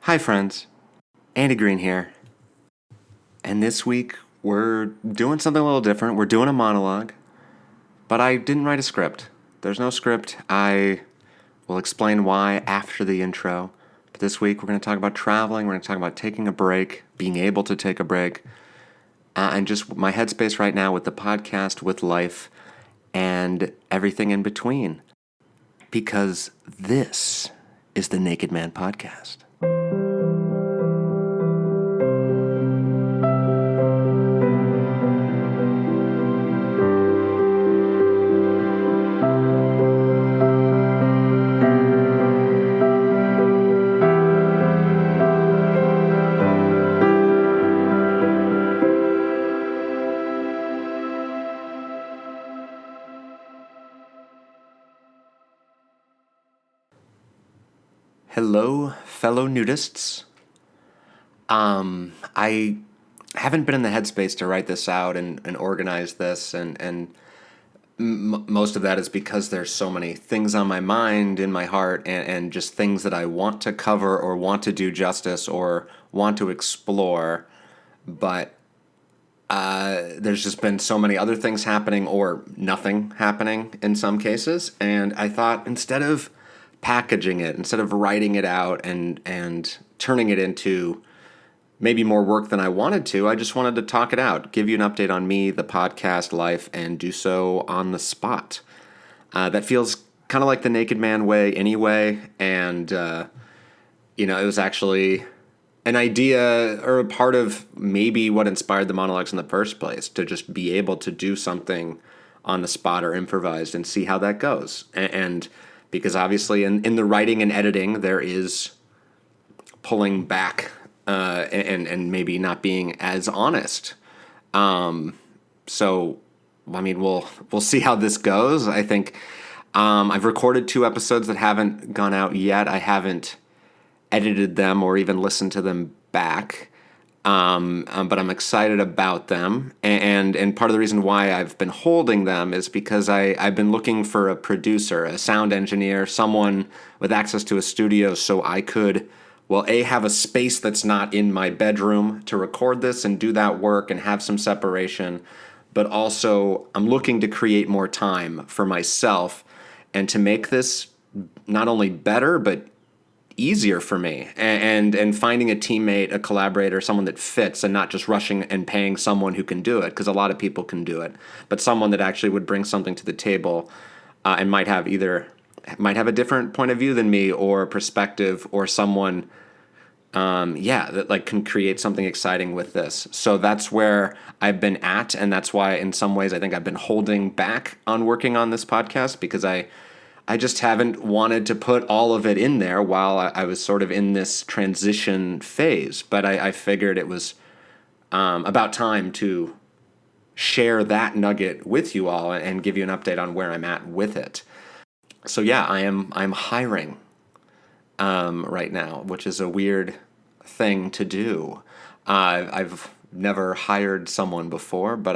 Hi, friends. Andy Green here. And this week, we're doing something a little different. We're doing a monologue, but I didn't write a script. There's no script. I will explain why after the intro. But this week, we're going to talk about traveling. We're going to talk about taking a break, being able to take a break, and just my headspace right now with the podcast, with life, and everything in between. Because this is the Naked Man Podcast. Hello, fellow nudists. I haven't been in the headspace to write this out and organize this, and most of that is because there's so many things on my mind, in my heart, and just things that I want to cover or want to do justice or want to explore, but there's just been so many other things happening or nothing happening in some cases, and I thought instead of packaging it, instead of writing it out and turning it into maybe more work than I wanted to, I just wanted to talk it out, give you an update on me, the podcast, life, and do so on the spot. That feels kind of like the Naked Man way anyway, and it was actually an idea or a part of maybe what inspired the monologues in the first place, to just be able to do something on the spot or improvised and see how that goes. And because obviously in the writing and editing, there is pulling back and maybe not being as honest. So, I mean, we'll see how this goes. I think I've recorded 2 episodes that haven't gone out yet. I haven't edited them or even listened to them back. But I'm excited about them, and part of the reason why I've been holding them is because I've been looking for a producer, a sound engineer, someone with access to a studio, so I could, well, have a space that's not in my bedroom to record this and do that work and have some separation, but also I'm looking to create more time for myself and to make this not only better, but easier for me, and finding a teammate, a collaborator, someone that fits, and not just rushing and paying someone who can do it, because a lot of people can do it, but someone that actually would bring something to the table, and might have a different point of view than me, or perspective, or someone that like can create something exciting with this. So that's where I've been at, and that's why in some ways I think I've been holding back on working on this podcast, because I just haven't wanted to put all of it in there while I was sort of in this transition phase. But I figured it was about time to share that nugget with you all and give you an update on where I'm at with it. So yeah, I'm hiring right now, which is a weird thing to do. I've never hired someone before, but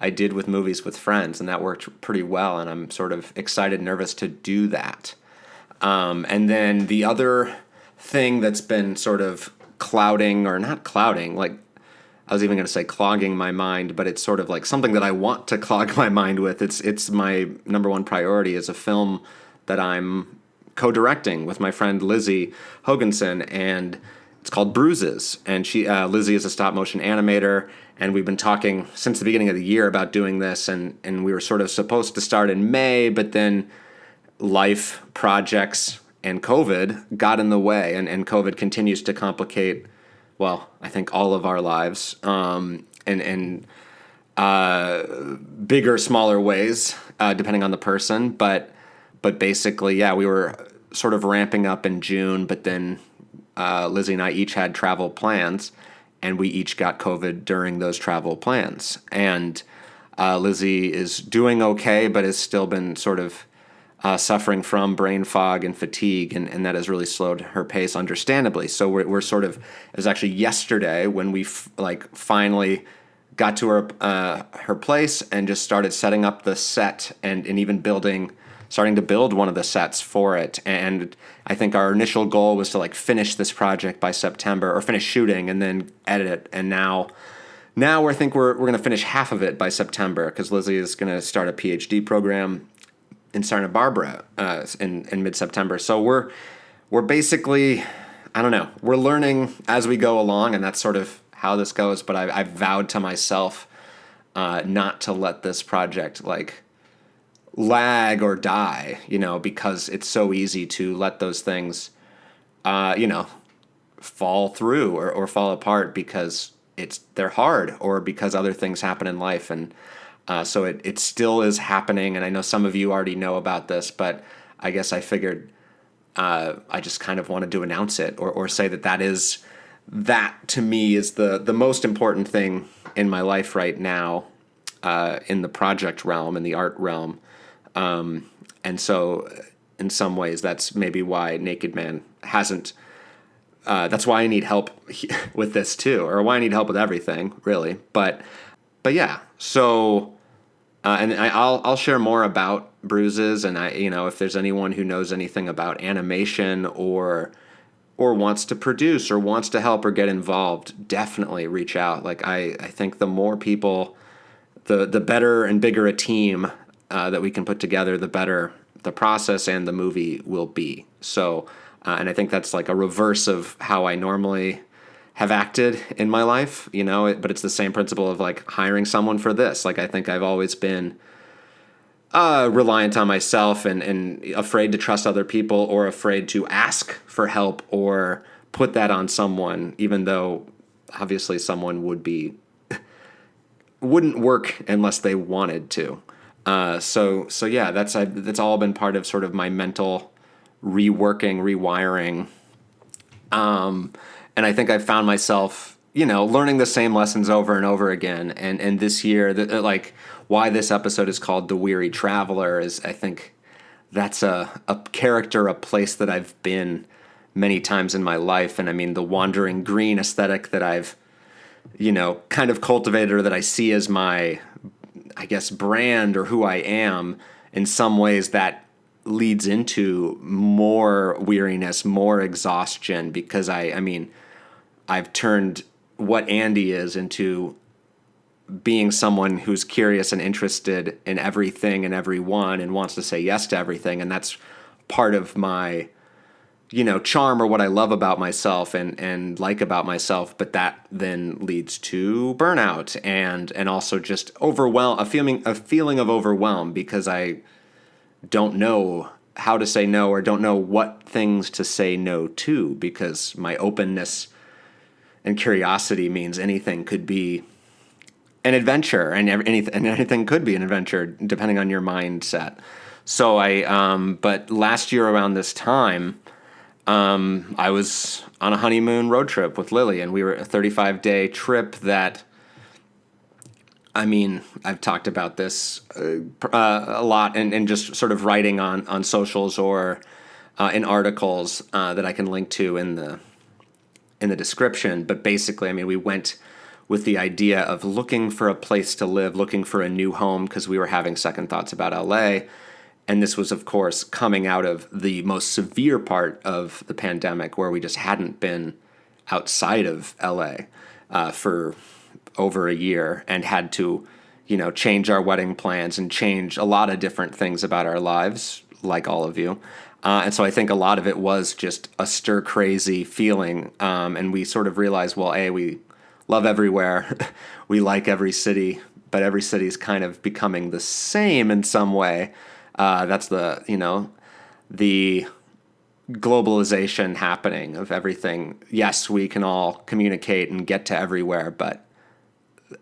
I did with Movies with Friends, and that worked pretty well, and I'm sort of excited, nervous to do that. And then the other thing that's been sort of clouding, or not clouding, like I was even going to say clogging my mind, but it's sort of like something that I want to clog my mind with. It's my number one priority, is a film that I'm co-directing with my friend Lizzie Hoganson, and it's called Bruises, and Lizzie is a stop-motion animator, and we've been talking since the beginning of the year about doing this, and we were sort of supposed to start in May, but then life, projects, and COVID got in the way, and COVID continues to complicate, well, I think all of our lives, in bigger, smaller ways, depending on the person, but basically, yeah, we were sort of ramping up in June, but then Lizzie and I each had travel plans, and we each got COVID during those travel plans. And Lizzie is doing okay, but has still been sort of suffering from brain fog and fatigue, and that has really slowed her pace, understandably. So we're sort of, it was actually yesterday when we finally got to her place and just started setting up the set and even building starting to build one of the sets for it. And I think our initial goal was to like finish this project by September, or finish shooting and then edit it. And now I think we're going to finish half of it by September, because Lizzie is going to start a PhD program in Santa Barbara in mid-September. So we're basically, I don't know, we're learning as we go along, and that's sort of how this goes. But I've vowed to myself not to let this project like lag or die, because it's so easy to let those things, fall through or fall apart because they're hard, or because other things happen in life. And so it still is happening. And I know some of you already know about this, but I guess I figured I just kind of wanted to announce it, or say that to me is the most important thing in my life right now, in the project realm, in the art realm. And so in some ways that's maybe why Naked Man hasn't, that's why I need help with this too, or why I need help with everything really. But yeah, so, and I'll share more about Bruises, and if there's anyone who knows anything about animation or wants to produce or wants to help or get involved, definitely reach out. Like I think the more people, the better and bigger a team that we can put together, the better the process and the movie will be. So, and I think that's like a reverse of how I normally have acted in my life, but it's the same principle of like hiring someone for this. Like I think I've always been reliant on myself and afraid to trust other people, or afraid to ask for help or put that on someone, even though obviously someone wouldn't work unless they wanted to. So yeah, that's all been part of sort of my mental rewiring. And I think I've found myself, learning the same lessons over and over again. And this year, like why this episode is called The Weary Traveler is, I think that's a character, a place that I've been many times in my life. And I mean, the wandering green aesthetic that I've, kind of cultivated, or that I see as my, I guess, brand or who I am, in some ways that leads into more weariness, more exhaustion, because I've turned what Andy is into being someone who's curious and interested in everything and everyone and wants to say yes to everything. And that's part of my, charm, or what I love about myself and like about myself. But that then leads to burnout and also just a feeling of overwhelm, because I don't know how to say no, or don't know what things to say no to, because my openness and curiosity means anything could be an adventure, and anything could be an adventure depending on your mindset. So but last year around this time, I was on a honeymoon road trip with Lily, and we were a 35-day trip that, I've talked about this a lot, and just sort of writing on socials or in articles that I can link to in the description. But basically, we went with the idea of looking for a place to live, looking for a new home, because we were having second thoughts about LA. And this was, of course, coming out of the most severe part of the pandemic, where we just hadn't been outside of LA for over a year, and had to, change our wedding plans and change a lot of different things about our lives, like all of you. And so I think a lot of it was just a stir-crazy feeling. And we sort of realized, well, we love everywhere. We like every city, but every city is kind of becoming the same in some way. That's the globalization happening of everything. Yes, we can all communicate and get to everywhere, but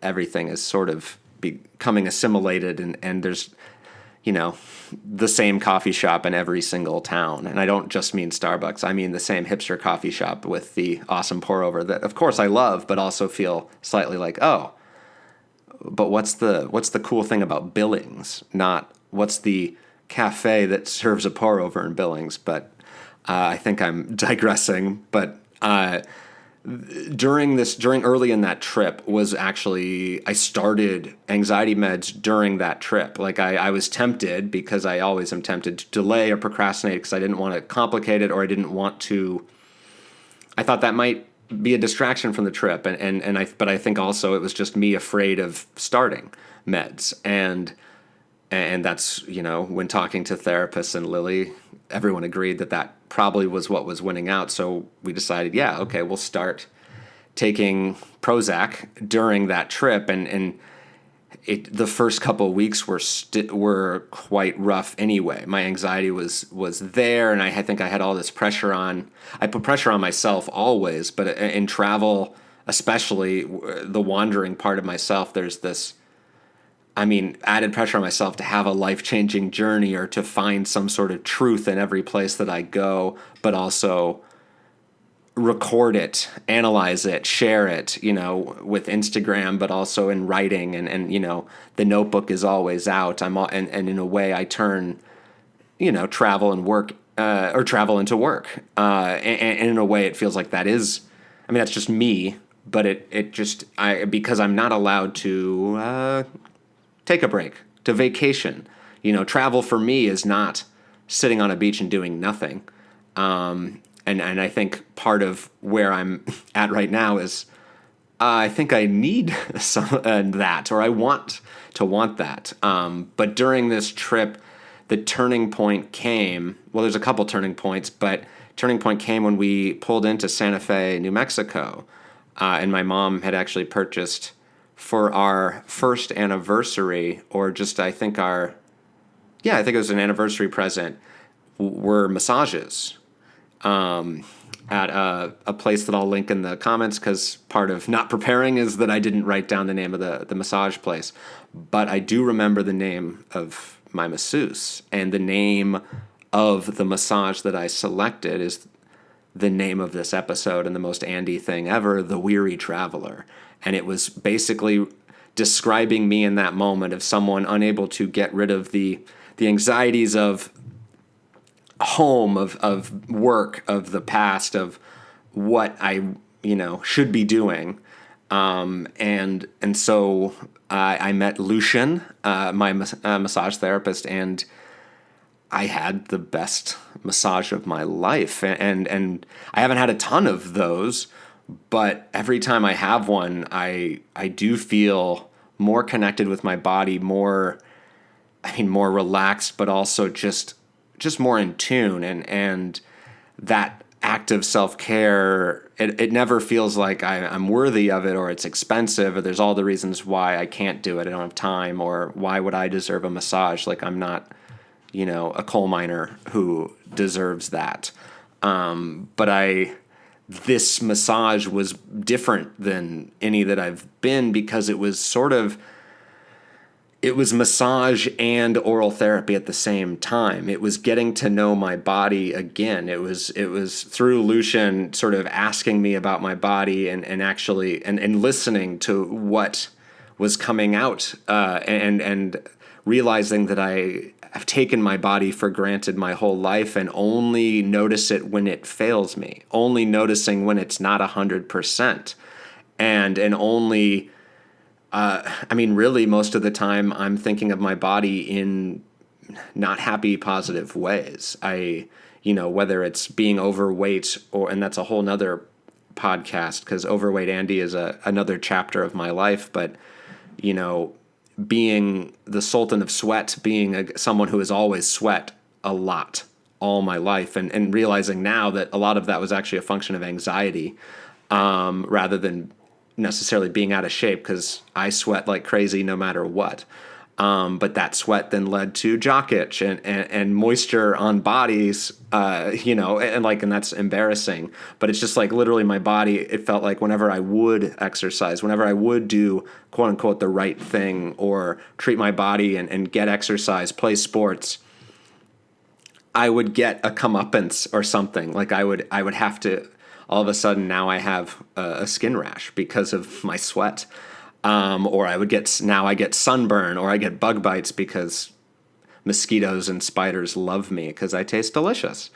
everything is sort of becoming assimilated, and there's, the same coffee shop in every single town. And I don't just mean Starbucks. I mean the same hipster coffee shop with the awesome pour over that, of course, I love, but also feel slightly like, oh, but what's the cool thing about Billings? Not what's the cafe that serves a pour over in Billings. But I think I'm digressing. But during early in that trip was actually, I started anxiety meds during that trip. Like I was tempted, because I always am tempted, to delay or procrastinate because I didn't want to complicate it, or I didn't want to, I thought that might be a distraction from the trip. But I think also it was just me afraid of starting meds. And that's, when talking to therapists and Lily, everyone agreed that probably was what was winning out. So we decided, yeah, okay, we'll start taking Prozac during that trip. And the first couple of weeks were quite rough anyway. My anxiety was there, and I think I had all this pressure on. I put pressure on myself always, but in travel, especially the wandering part of myself, there's this, added pressure on myself to have a life-changing journey or to find some sort of truth in every place that I go, but also record it, analyze it, share it, with Instagram, but also in writing. And the notebook is always out. And in a way I turn, travel and work, or travel into work. And in a way it feels like that is, that's just me, but because I'm not allowed to, take a break, to vacation. Travel for me is not sitting on a beach and doing nothing. And I think part of where I'm at right now is I think I need some that, or I want that. But during this trip, the turning point came. Well, there's a couple turning points, but turning point came when we pulled into Santa Fe, New Mexico, and my mom had actually purchased for our first anniversary, or just I think it was an anniversary present, were massages. At a place that I'll link in the comments, because part of not preparing is that I didn't write down the name of the massage place. But I do remember the name of my masseuse, and the name of the massage that I selected is the name of this episode and the most Andy thing ever, The Weary Traveler. And it was basically describing me in that moment of someone unable to get rid of the anxieties of home, of work, of the past, of what I should be doing, and so I met Lucian, my massage therapist, and I had the best massage of my life, and I haven't had a ton of those, but every time I have one, I do feel more connected with my body, more relaxed, but also just more in tune, and that act of self-care, it never feels like I'm worthy of it, or it's expensive, or there's all the reasons why I can't do it, I don't have time, or why would I deserve a massage, like I'm not, a coal miner who deserves that. But this massage was different than any that I've been, because it was massage and oral therapy at the same time. It was getting to know my body again. It was through Lucian sort of asking me about my body and actually listening to what was coming out, and realizing that I have taken my body for granted my whole life and only notice it when it fails me, only noticing when it's not 100%, and only really most of the time I'm thinking of my body in not happy, positive ways. Whether it's being overweight, and that's a whole nother podcast, because Overweight Andy is another chapter of my life, but, being the Sultan of Sweat, being someone who has always sweat a lot all my life, and realizing now that a lot of that was actually a function of anxiety, rather than necessarily being out of shape, because I sweat like crazy no matter what. But that sweat then led to jock itch and moisture on bodies, and that's embarrassing. But it's just like literally my body, it felt like whenever I would exercise, whenever I would do quote unquote the right thing, or treat my body and get exercise, play sports, I would get a comeuppance or something. Like I would have to, all of a sudden now I have a skin rash because of my sweat. Or I get sunburn, or I get bug bites because mosquitoes and spiders love me because I taste delicious.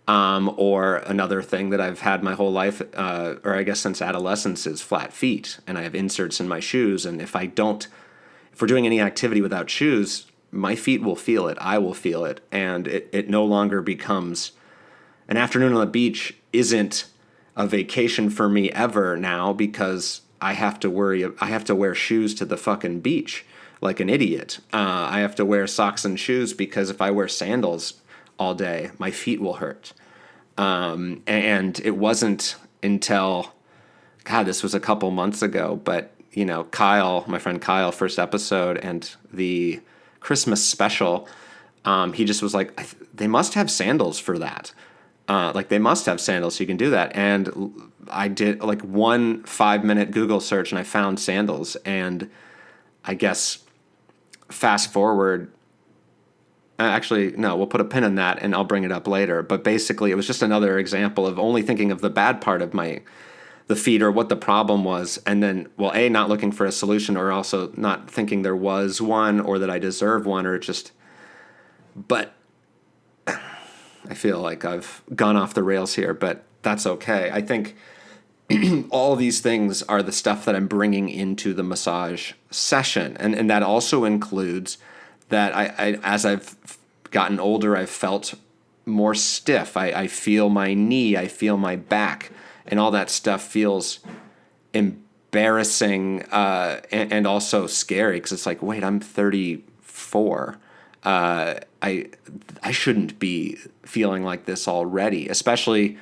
Or another thing that I've had my whole life, or I guess since adolescence, is flat feet, and I have inserts in my shoes. And if we're doing any activity without shoes, my feet will feel it. I will feel it, and it no longer becomes an afternoon on the beach. Isn't a vacation for me ever now, because I have to wear shoes to the fucking beach like an idiot. I have to wear socks and shoes because if I wear sandals all day, my feet will hurt. And it wasn't until, God, this was a couple months ago, but Kyle, my friend Kyle, first episode and the Christmas special, he just was like, they must have sandals for that. Like they must have sandals so you can do that. And I did like 1 5-minute Google search and I found sandals. And I guess fast forward, actually, no, we'll put a pin in that and I'll bring it up later. But basically it was just another example of only thinking of the bad part of the feet or what the problem was. And then, well, A, not looking for a solution, or also not thinking there was one or that I deserve one, or just, but I feel like I've gone off the rails here, but that's okay. I think all of these things are the stuff that I'm bringing into the massage session. And that also includes that I as I've gotten older, I've felt more stiff. I feel my knee, I feel my back, and all that stuff feels embarrassing and also scary, because it's like, wait, I'm 34. I shouldn't be feeling like this already, especially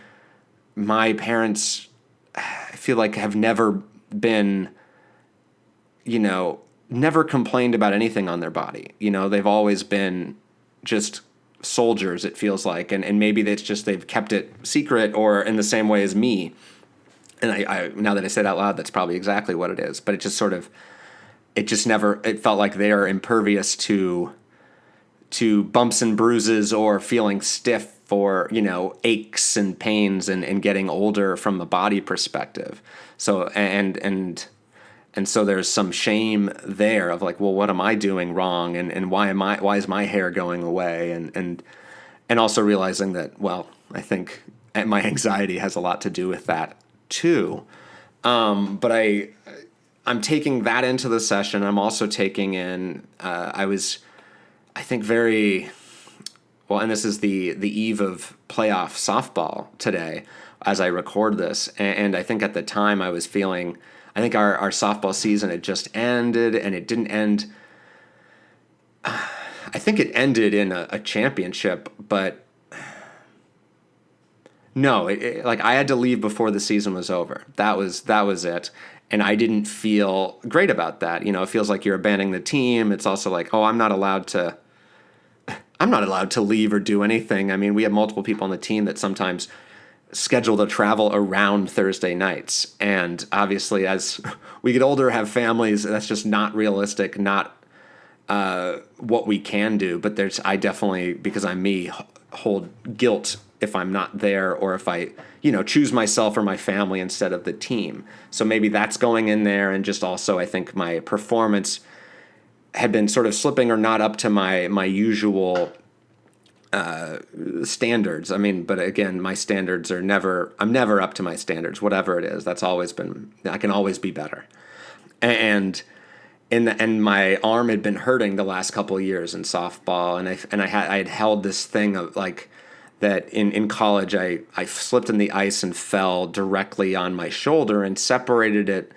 my parents, I feel like, have never been, never complained about anything on their body. They've always been just soldiers, it feels like. And maybe it's just they've kept it secret, or in the same way as me. And I now that I said it out loud, that's probably exactly what it is. But it just it felt like they are impervious to bumps and bruises or feeling stiff or, aches and pains and getting older from the body perspective. So, and so there's some shame there of like, well, what am I doing wrong? And why is my hair going away? And also realizing that, well, I think my anxiety has a lot to do with that too. But I'm taking that into the session. I'm also taking in, I think very well, and this is the eve of playoff softball today as I record this. And I think at the time I was feeling, I think our softball season had just ended, and it didn't end. I think it ended in a championship, but no, like I had to leave before the season was over. That was it. And I didn't feel great about that. It feels like you're abandoning the team. It's also like, oh, I'm not allowed to leave or do anything. I mean, we have multiple people on the team that sometimes schedule to travel around Thursday nights. And obviously, as we get older, have families, that's just not realistic, not what we can do. But I definitely, because I'm me, hold guilt if I'm not there, or if I, choose myself or my family instead of the team. So maybe that's going in there. And just also, I think my performance had been sort of slipping or not up to my usual standards. I mean, but again, my standards I'm never up to my standards, whatever it is. That's always been, I can always be better. And my arm had been hurting the last couple of years in softball. And I had held this thing of like that in college, I slipped in the ice and fell directly on my shoulder and separated it.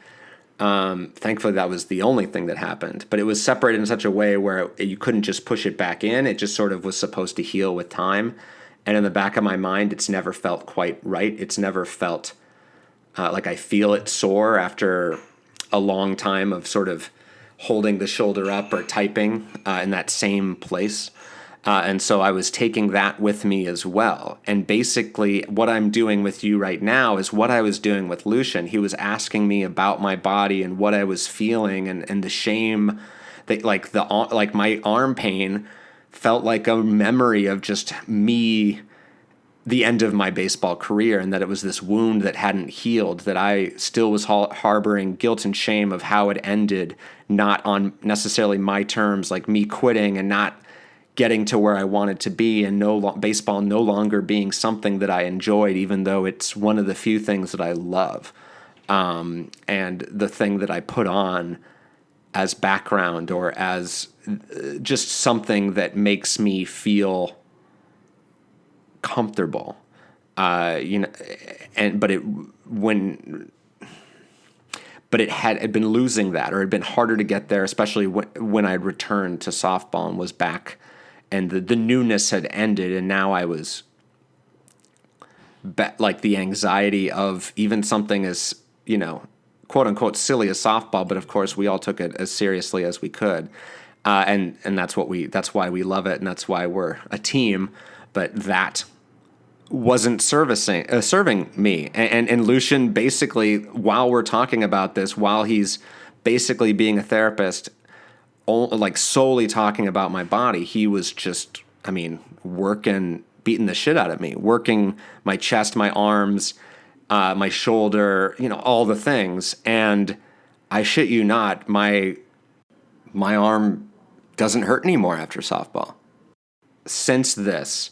Thankfully, that was the only thing that happened, but it was separated in such a way where you couldn't just push it back in. It just sort of was supposed to heal with time. And in the back of my mind, it's never felt quite right. It's never felt like I feel it sore after a long time of sort of holding the shoulder up or typing in that same place. And so I was taking that with me as well. And basically what I'm doing with you right now is what I was doing with Lucian. He was asking me about my body and what I was feeling, and the shame that like my arm pain felt like a memory of just me, the end of my baseball career, and that it was this wound that hadn't healed, that I still was harboring guilt and shame of how it ended, not on necessarily my terms, like me quitting and not getting to where I wanted to be, and baseball no longer being something that I enjoyed, even though it's one of the few things that I love, and the thing that I put on as background or as just something that makes me feel comfortable. You know, but it had been losing that, or it had been harder to get there, especially when I'd returned to softball and was back, and the newness had ended, and now I was like the anxiety of even something as, you know, quote unquote silly as softball, but of course we all took it as seriously as we could, and that's why we love it, and that's why we're a team. But that wasn't serving me, and Lucian, basically, while we're talking about this, while he's basically being a therapist, like solely talking about my body, he was just, I mean, beating the shit out of me, working my chest, my arms, my shoulder, you know, all the things. And I shit you not, my arm doesn't hurt anymore after softball. Since this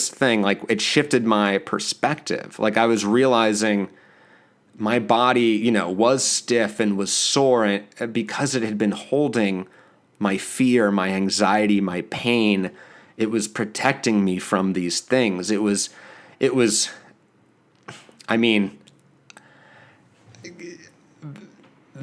thing, like, it shifted my perspective. Like, I was realizing my body, you know, was stiff and was sore because it had been holding my fear, my anxiety, my pain. It was protecting me from these things. It was, I mean,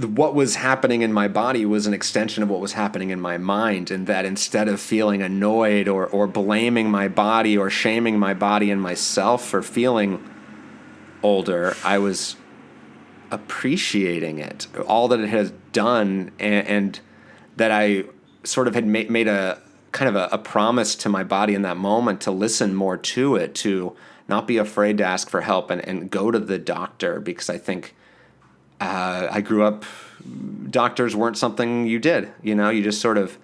what was happening in my body was an extension of what was happening in my mind, and that instead of feeling annoyed or blaming my body or shaming my body and myself for feeling older, I was appreciating it, all that it has done, and that I sort of had made a kind of a promise to my body in that moment to listen more to it, to not be afraid to ask for help and go to the doctor, because I think I grew up, doctors weren't something you did. You know, you just sort of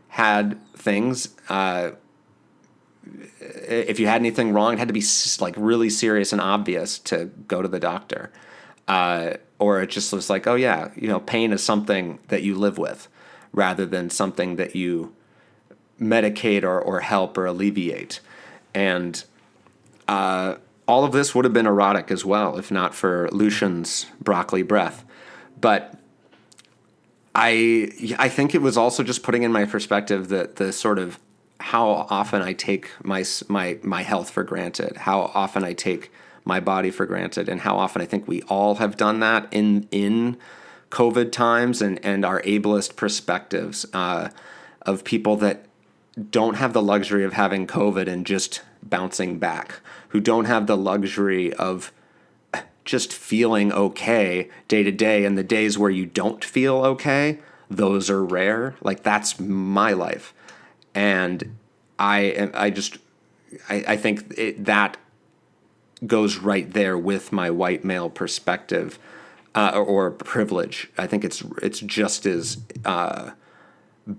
had things. If you had anything wrong, it had to be like really serious and obvious to go to the doctor. Or it just was like, oh yeah, you know, pain is something that you live with, rather than something that you medicate or help or alleviate. And all of this would have been erotic as well, if not for Lucian's broccoli breath. But I think it was also just putting in my perspective that the sort of how often I take my health for granted, how often I take my body for granted, and how often I think we all have done that in COVID times, and our ableist perspectives of people that don't have the luxury of having COVID and just bouncing back, who don't have the luxury of just feeling okay day to day, and the days where you don't feel okay, those are rare. Like, that's my life. And I think that goes right there with my white male perspective, or privilege. I think it's just as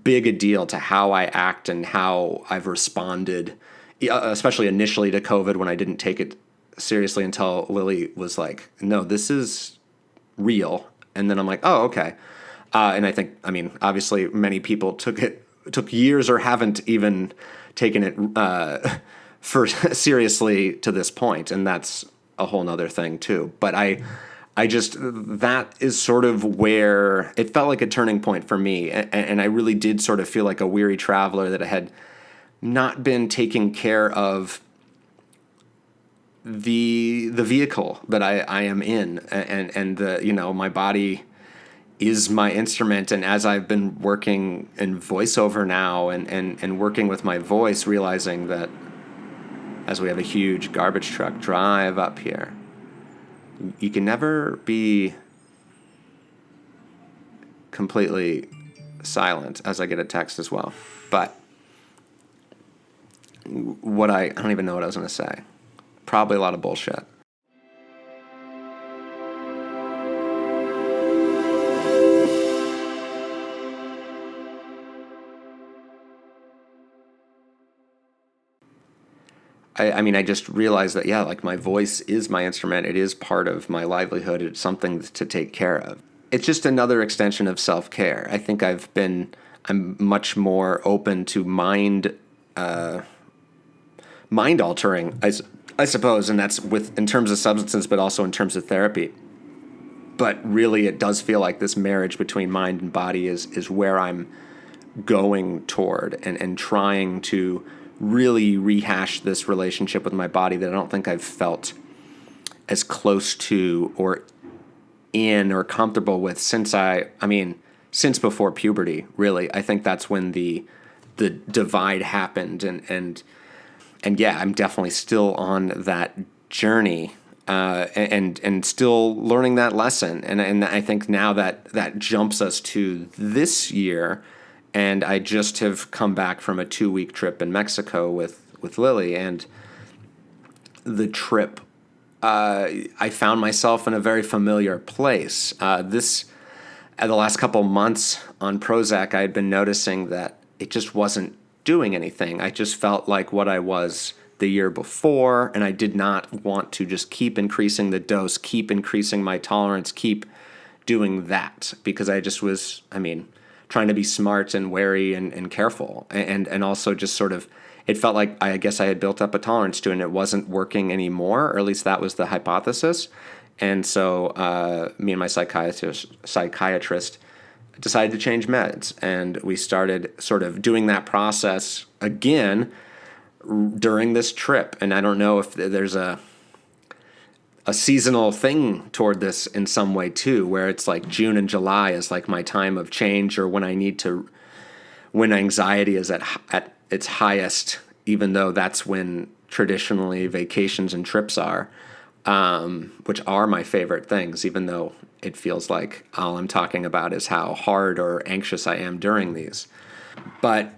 big a deal to how I act and how I've responded, especially initially to COVID, when I didn't take it seriously until Lily was like, no, this is real. And then I'm like, oh, okay. And I think, I mean, obviously many people took years or haven't even taken it for seriously to this point. And that's a whole nother thing too. But I just, that is sort of where it felt like a turning point for me. And I really did sort of feel like a weary traveler, that I had not been taking care of the vehicle that I am in, and the, you know, my body is my instrument. And as I've been working in voiceover now, and working with my voice, realizing that as we have a huge garbage truck drive up here, you can never be completely silent, as I get a text as well. But I don't even know what I was going to say. Probably a lot of bullshit. I mean, I just realized that, yeah, like, my voice is my instrument. It is part of my livelihood. It's something to take care of. It's just another extension of self-care. I think I've been I'm much more open to mind altering, I suppose, and that's in terms of substances, but also in terms of therapy. But really, it does feel like this marriage between mind and body is where I'm going toward, and trying to really rehash this relationship with my body that I don't think I've felt as close to or in or comfortable with since before puberty, really. I think that's when the divide happened, and yeah, I'm definitely still on that journey, and still learning that lesson. And I think now that jumps us to this year, and I just have come back from a 2-week trip in Mexico with Lily, and the trip, I found myself in a very familiar place. The last couple months on Prozac, I had been noticing that it just wasn't doing anything. I just felt like what I was the year before, and I did not want to just keep increasing the dose, keep increasing my tolerance, keep doing that, because I just was, trying to be smart and wary and careful, and also just sort of, it felt like I guess I had built up a tolerance to it, and it wasn't working anymore, or at least that was the hypothesis. And so me and my psychiatrist decided to change meds, and we started sort of doing that process again during this trip. And I don't know if there's a seasonal thing toward this in some way too, where it's like June and July is like my time of change, or when anxiety is at its highest, even though that's when traditionally vacations and trips are, which are my favorite things, even though it feels like all I'm talking about is how hard or anxious I am during these. But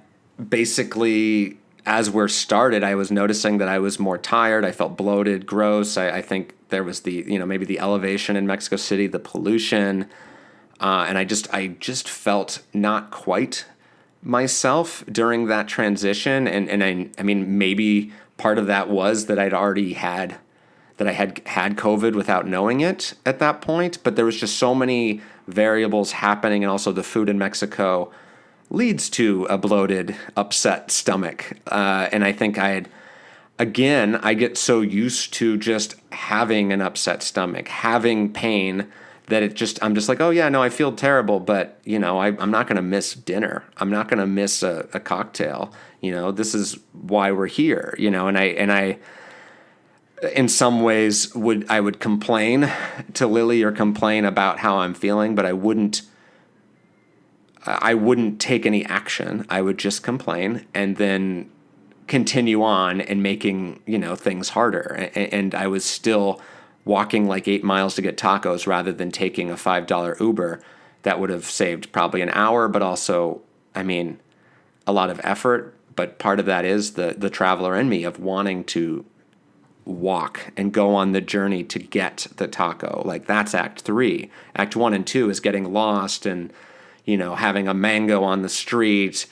basically, as we're started, I was noticing that I was more tired. I felt bloated, gross. I think there was maybe the elevation in Mexico City, the pollution, and I just felt not quite myself during that transition. And maybe part of that was that I had COVID without knowing it at that point, but there was just so many variables happening, and also the food in Mexico leads to a bloated, upset stomach. And I think I get so used to just having an upset stomach, having pain, that I'm just like, oh yeah, no, I feel terrible, but I'm not going to miss dinner. I'm not going to miss a cocktail. This is why we're here. And I in some ways I would complain to Lily or complain about how I'm feeling, but I wouldn't take any action. I would just complain and then continue on and making, things harder. And I was still walking like 8 miles to get tacos rather than taking a $5 Uber that would have saved probably an hour, but also, a lot of effort. But part of that is the traveler in me of wanting to walk and go on the journey to get the taco. Like, that's Act 3. Act 1 and 2 is getting lost and, having a mango on the street,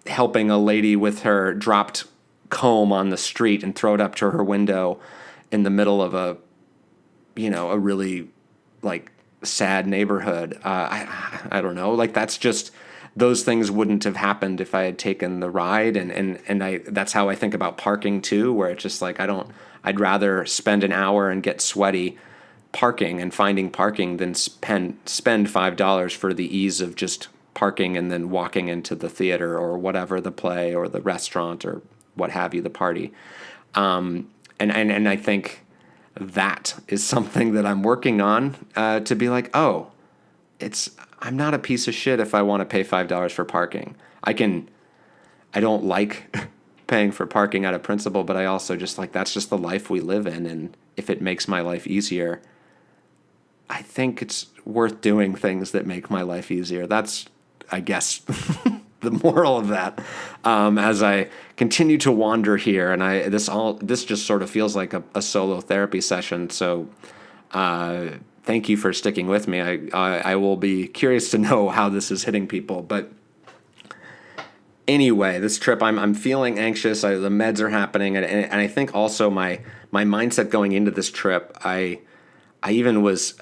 helping a lady with her dropped comb on the street and throw it up to her window in the middle of a really like sad neighborhood. I don't know. Like, that's just, those things wouldn't have happened if I had taken the ride. And that's how I think about parking too, where it's just like, I'd rather spend an hour and get sweaty parking and finding parking than spend $5 for the ease of just parking and then walking into the theater or whatever, the play or the restaurant or what have you, the party. And I think that is something that I'm working on, to be like, oh, I'm not a piece of shit if I want to pay $5 for parking. I don't like paying for parking out of principle, but I also just like, that's just the life we live in. And if it makes my life easier, I think it's worth doing things that make my life easier. That's, I guess, the moral of that. As I continue to wander here, and this just sort of feels like a solo therapy session. So, thank you for sticking with me. I will be curious to know how this is hitting people. But anyway, this trip, I'm feeling anxious. The meds are happening, and I think also my mindset going into this trip, I even was,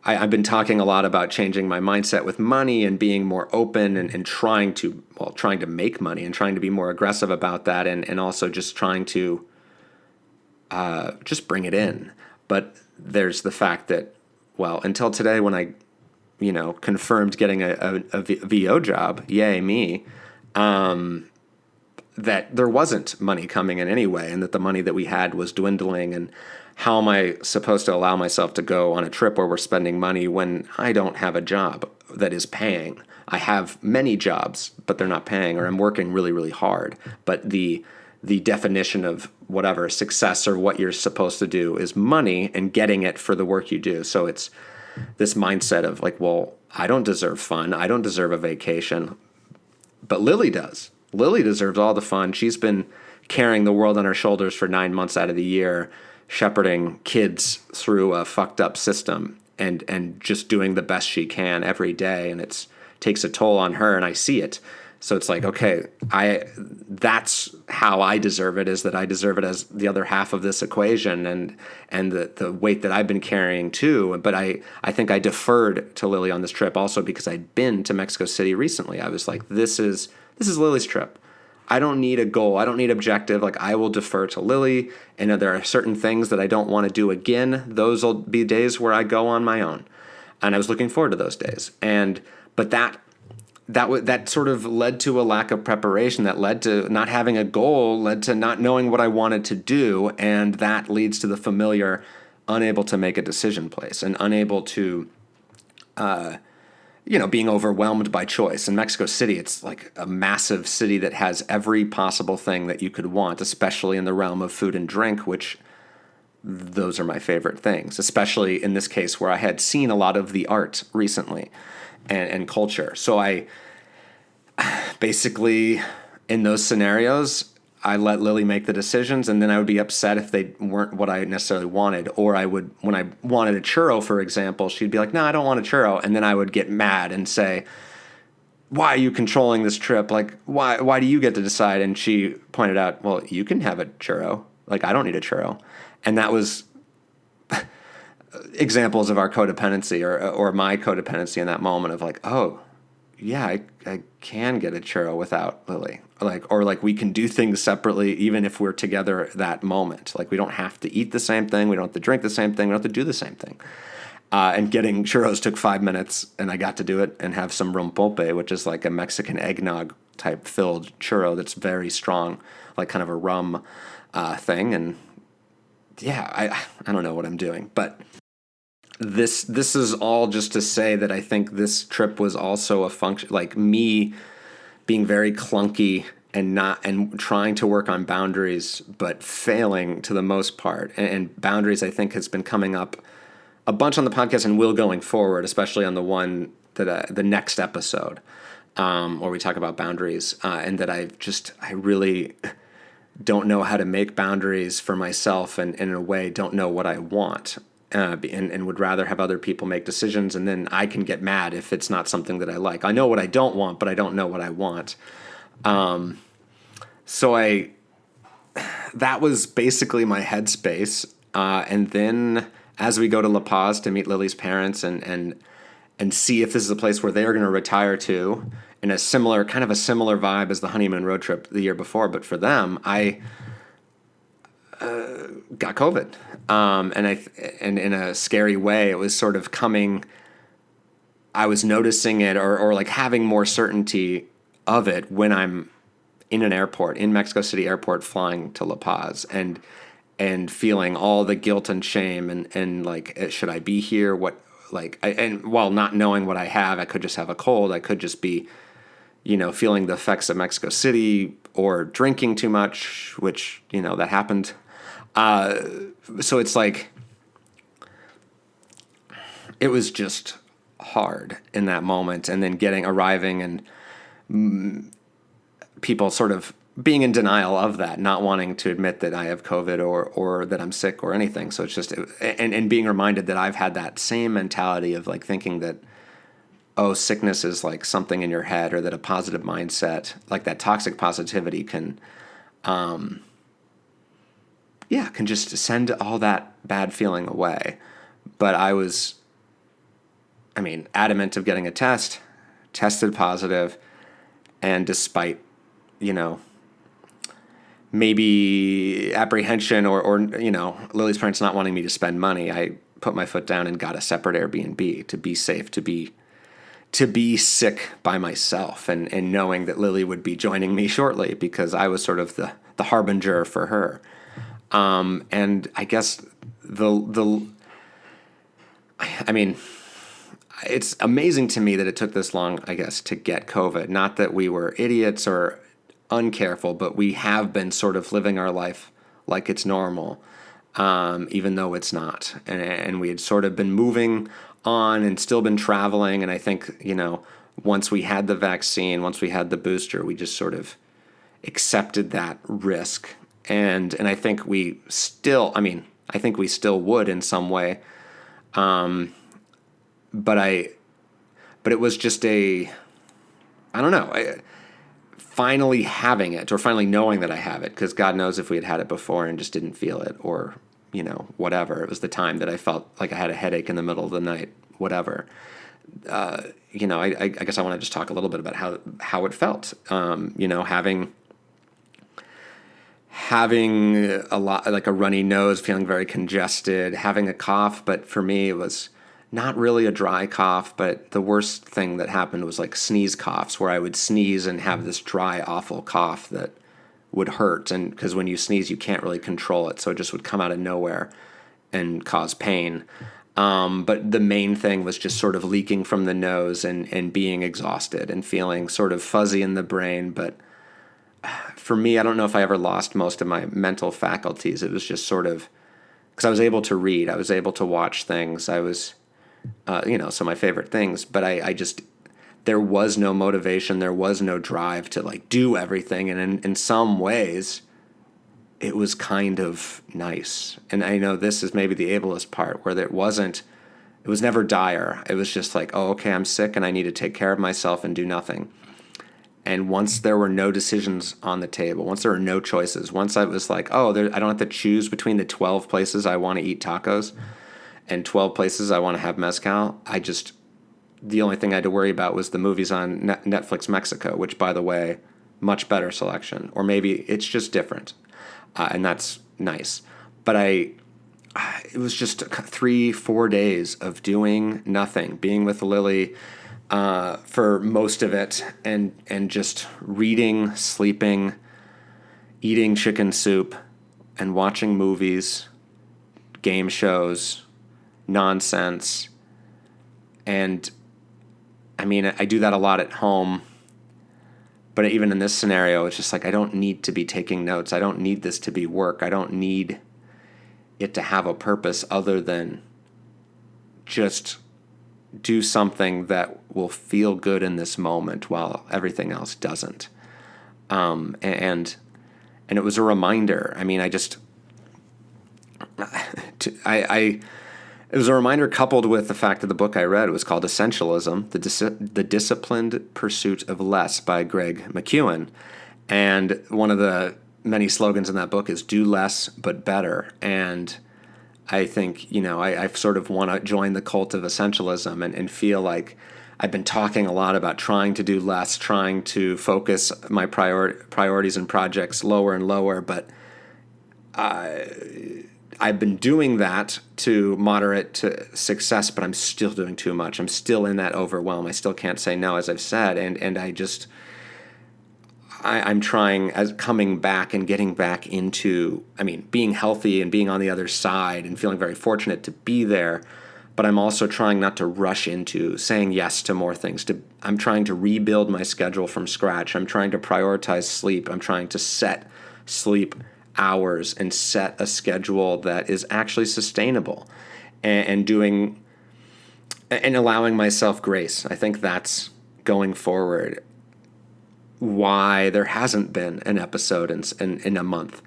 I've been talking a lot about changing my mindset with money and being more open and trying to make money and trying to be more aggressive about that, and also just trying to just bring it in. But there's the fact that, well, until today when I, confirmed getting a VO job, yay me, that there wasn't money coming in anyway, and that the money that we had was dwindling. And how am I supposed to allow myself to go on a trip where we're spending money when I don't have a job that is paying? I have many jobs, but they're not paying, or I'm working really, really hard. But the definition of whatever success or what you're supposed to do is money and getting it for the work you do. So it's this mindset of like, well, I don't deserve fun. I don't deserve a vacation, but Lily does. Lily deserves all the fun. She's been carrying the world on her shoulders for 9 months out of the year, shepherding kids through a fucked up system and just doing the best she can every day. And it takes a toll on her, and I see it. So it's like, okay, that's how I deserve it, is that I deserve it as the other half of this equation, and the weight that I've been carrying too. But I think I deferred to Lily on this trip also because I'd been to Mexico City recently. I was like, this is Lily's trip. I don't need a goal. I don't need objective. Like, I will defer to Lily. And if there are certain things that I don't want to do again, those will be days where I go on my own. And I was looking forward to those days. But that sort of led to a lack of preparation, that led to not having a goal, led to not knowing what I wanted to do. And that leads to the familiar, unable to make a decision place, and unable to, being overwhelmed by choice. In Mexico City, it's like a massive city that has every possible thing that you could want, especially in the realm of food and drink, which those are my favorite things, especially in this case where I had seen a lot of the art recently and culture. So I basically, in those scenarios, I let Lily make the decisions, and then I would be upset if they weren't what I necessarily wanted. Or I would, when I wanted a churro, for example, she'd be like, no, I don't want a churro. And then I would get mad and say, why are you controlling this trip? Like, why do you get to decide? And she pointed out, well, you can have a churro. Like, I don't need a churro. And that was examples of our codependency, or my codependency in that moment of like, oh, yeah, I can get a churro without Lily. Or we can do things separately even if we're together at that moment. Like, we don't have to eat the same thing. We don't have to drink the same thing. We don't have to do the same thing. And getting churros took 5 minutes, and I got to do it and have some rompope, which is like a Mexican eggnog type filled churro that's very strong, like kind of a rum thing. And yeah, I don't know what I'm doing, but this is all just to say that I think this trip was also a function, like me being very clunky and trying to work on boundaries, but failing to the most part. And boundaries, I think, has been coming up a bunch on the podcast and will going forward, especially on the one that the next episode, where we talk about boundaries, and that I really don't know how to make boundaries for myself, and in a way don't know what I want. And would rather have other people make decisions, and then I can get mad if it's not something that I like. I know what I don't want, but I don't know what I want. So that was basically my headspace. And then as we go to La Paz to meet Lily's parents and see if this is a place where they're going to retire to, in a similar vibe as the honeymoon road trip the year before, but for them, I got COVID. And in a scary way, it was sort of coming, I was noticing it or like having more certainty of it when I'm in an airport, in Mexico City airport, flying to La Paz, and feeling all the guilt and shame and like, should I be here? And while not knowing what I have, I could just have a cold. I could just be, feeling the effects of Mexico City, or drinking too much, which, that happened. So it's like, it was just hard in that moment. And then arriving and people sort of being in denial of that, not wanting to admit that I have COVID or that I'm sick or anything. So it's just, and being reminded that I've had that same mentality of like thinking that, oh, sickness is like something in your head, or that a positive mindset, like that toxic positivity can just send all that bad feeling away. But I was adamant of getting a test, tested positive, and despite, you know, maybe apprehension or Lily's parents not wanting me to spend money, I put my foot down and got a separate Airbnb to be safe, to be sick by myself, and knowing that Lily would be joining me shortly because I was sort of the harbinger for her. And I guess it's amazing to me that it took this long, I guess, to get COVID. Not that we were idiots or uncareful, but we have been sort of living our life like it's normal, even though it's not. And we had sort of been moving on and still been traveling. And I think, once we had the vaccine, once we had the booster, we just sort of accepted that risk. And I think we still, I think we still would in some way. But it was just I don't know, finally having it, or finally knowing that I have it, because God knows if we had it before and just didn't feel it, or, whatever. It was the time that I felt like I had a headache in the middle of the night, whatever. I guess I want to just talk a little bit about how it felt, having a lot, like a runny nose, feeling very congested, having a cough. But for me, it was not really a dry cough, but the worst thing that happened was like sneeze coughs, where I would sneeze and have this dry, awful cough that would hurt. And because when you sneeze, you can't really control it. So it just would come out of nowhere and cause pain. But the main thing was just sort of leaking from the nose and being exhausted and feeling sort of fuzzy in the brain. But for me, I don't know if I ever lost most of my mental faculties. It was just sort of, because I was able to read, I was able to watch things. I was, some of my favorite things, but I just, there was no motivation. There was no drive to like do everything. And in some ways it was kind of nice. And I know this is maybe the ableist part, where it was never dire. It was just like, oh, okay, I'm sick and I need to take care of myself and do nothing. And once there were no decisions on the table, once there were no choices, once I was like, oh, I don't have to choose between the 12 places I want to eat tacos and 12 places I want to have mezcal, the only thing I had to worry about was the movies on Netflix Mexico, which, by the way, much better selection. Or maybe it's just different, and that's nice. But it was just 3-4 days of doing nothing, being with Lily for most of it, and just reading, sleeping, eating chicken soup, and watching movies, game shows, nonsense. And I do that a lot at home, but even in this scenario, it's just like, I don't need to be taking notes. I don't need this to be work. I don't need it to have a purpose other than just do something that will feel good in this moment while everything else doesn't. And it was a reminder. It was a reminder, coupled with the fact that the book I read was called Essentialism, The Disciplined Pursuit of Less by Greg McKeown. And one of the many slogans in that book is do less but better. And I think, I sort of want to join the cult of essentialism and feel like I've been talking a lot about trying to do less, trying to focus my priorities and projects lower and lower, but I've been doing that to moderate to success, but I'm still doing too much. I'm still in that overwhelm. I still can't say no, as I've said. And I'm trying, as coming back and getting back into, being healthy and being on the other side and feeling very fortunate to be there. But I'm also trying not to rush into saying yes to more things. I'm trying to rebuild my schedule from scratch. I'm trying to prioritize sleep. I'm trying to set sleep hours and set a schedule that is actually sustainable, and doing and allowing myself grace. I think that's going forward why there hasn't been an episode in a month,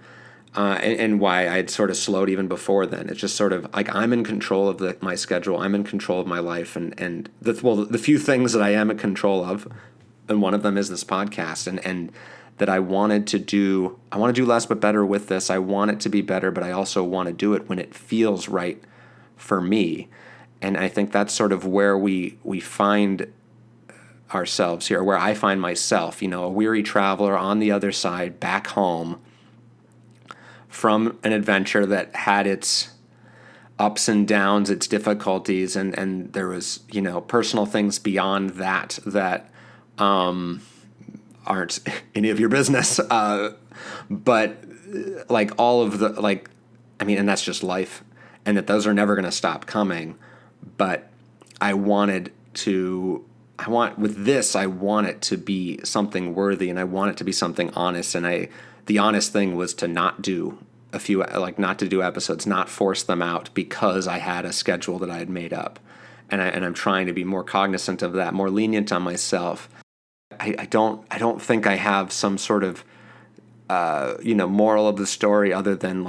and why I'd sort of slowed even before then. It's just sort of like I'm in control of my schedule. I'm in control of my life, and the few things that I am in control of, and one of them is this podcast, and that I want to do less but better with this. I want it to be better, but I also want to do it when it feels right for me. And I think that's sort of where we find ourselves here, where I find myself, a weary traveler on the other side, back home from an adventure that had its ups and downs, its difficulties, and there was, personal things beyond that aren't any of your business. But like all of the, and that's just life, and that those are never going to stop coming. But I want it to be something worthy, and I want it to be something honest. And the honest thing was to not do not to do episodes, not force them out because I had a schedule that I had made up. And I'm trying to be more cognizant of that, more lenient on myself. I don't think I have some sort of, moral of the story other than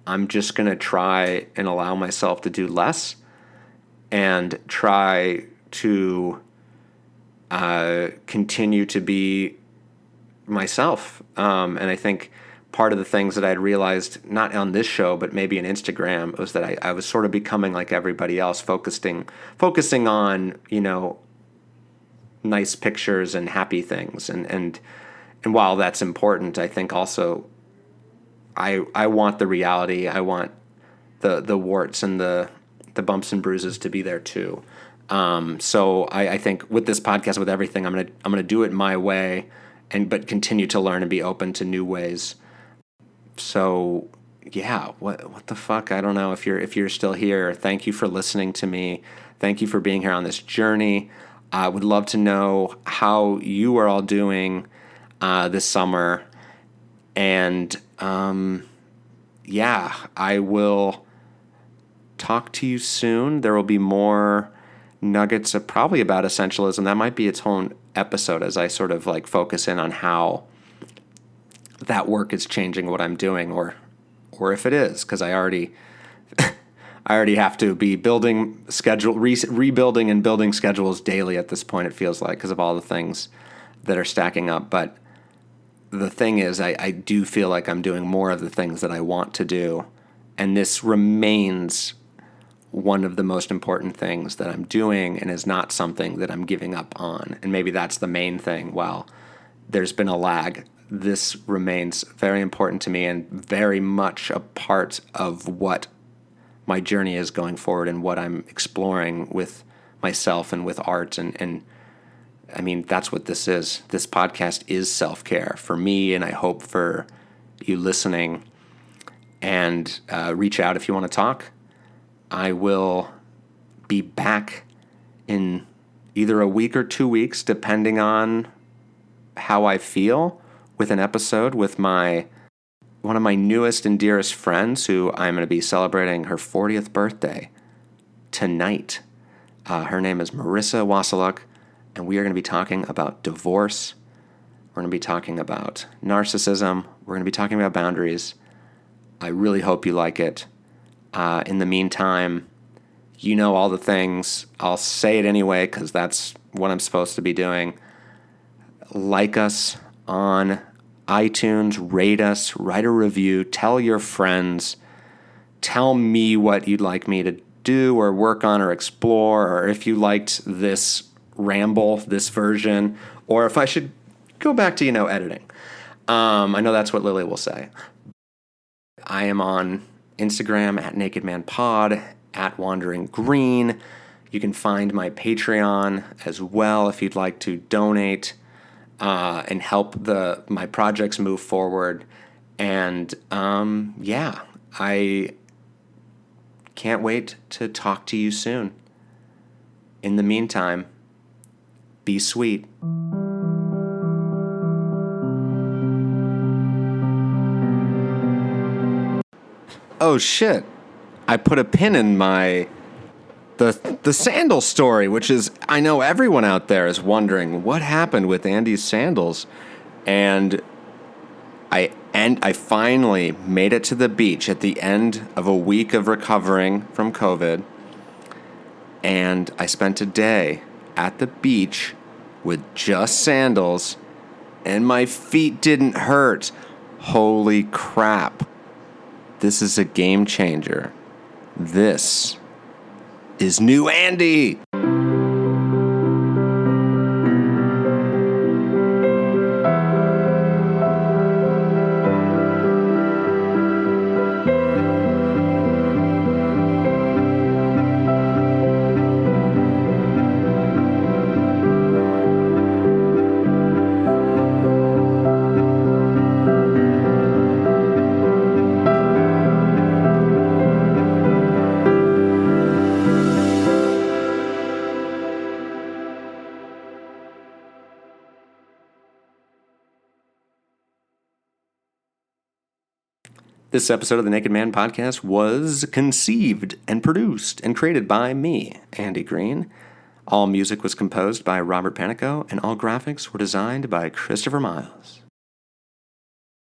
I'm just going to try and allow myself to do less and try to continue to be myself. And I think part of the things that I'd realized, not on this show, but maybe on Instagram, was that I was sort of becoming like everybody else, focusing on, nice pictures and happy things. And while that's important, I think also I want the reality. I want the warts and the bumps and bruises to be there too. So I think with this podcast, with everything, I'm gonna do it my way, but continue to learn and be open to new ways. So yeah, what the fuck? I don't know if you're still here. Thank you for listening to me. Thank you for being here on this journey. I would love to know how you are all doing this summer. And I will talk to you soon. There will be more nuggets of probably about essentialism. That might be its own episode as I sort of focus in on how that work is changing what I'm doing, or if it is, because I already have to be building rebuilding and building schedules daily at this point, it feels like, because of all the things that are stacking up. But the thing is, I do feel like I'm doing more of the things that I want to do. And this remains one of the most important things that I'm doing, and is not something that I'm giving up on. And maybe that's the main thing. While there's been a lag, this remains very important to me and very much a part of what my journey is going forward and what I'm exploring with myself and with art. And I mean, that's what this is. This podcast is self-care for me, and I hope for you listening. And reach out if you want to talk. I will be back in either a week or 2 weeks, depending on how I feel, with an episode with one of my newest and dearest friends, who I'm going to be celebrating her 40th birthday tonight. Her name is Marissa Wasiluk, and we are going to be talking about divorce. We're going to be talking about narcissism. We're going to be talking about boundaries. I really hope you like it. In the meantime, all the things. I'll say it anyway because that's what I'm supposed to be doing. Like us on iTunes, rate us, write a review, tell your friends, tell me what you'd like me to do or work on or explore, or if you liked this ramble, this version, or if I should go back to, editing. I know that's what Lily will say. I am on Instagram at Naked Man Pod, at Wandering Green. You can find my Patreon as well if you'd like to donate and help my projects move forward. And I can't wait to talk to you soon. In the meantime, be sweet. Oh shit, I put a pin in the sandal story, which is, I know everyone out there is wondering what happened with Andy's sandals. And I finally made it to the beach at the end of a week of recovering from COVID. And I spent a day at the beach with just sandals, and my feet didn't hurt. Holy crap. This is a game changer. This is new Andy. This episode of the Naked Man podcast was conceived and produced and created by me, Andy Green. All music was composed by Robert Panico, and all graphics were designed by Christopher Miles.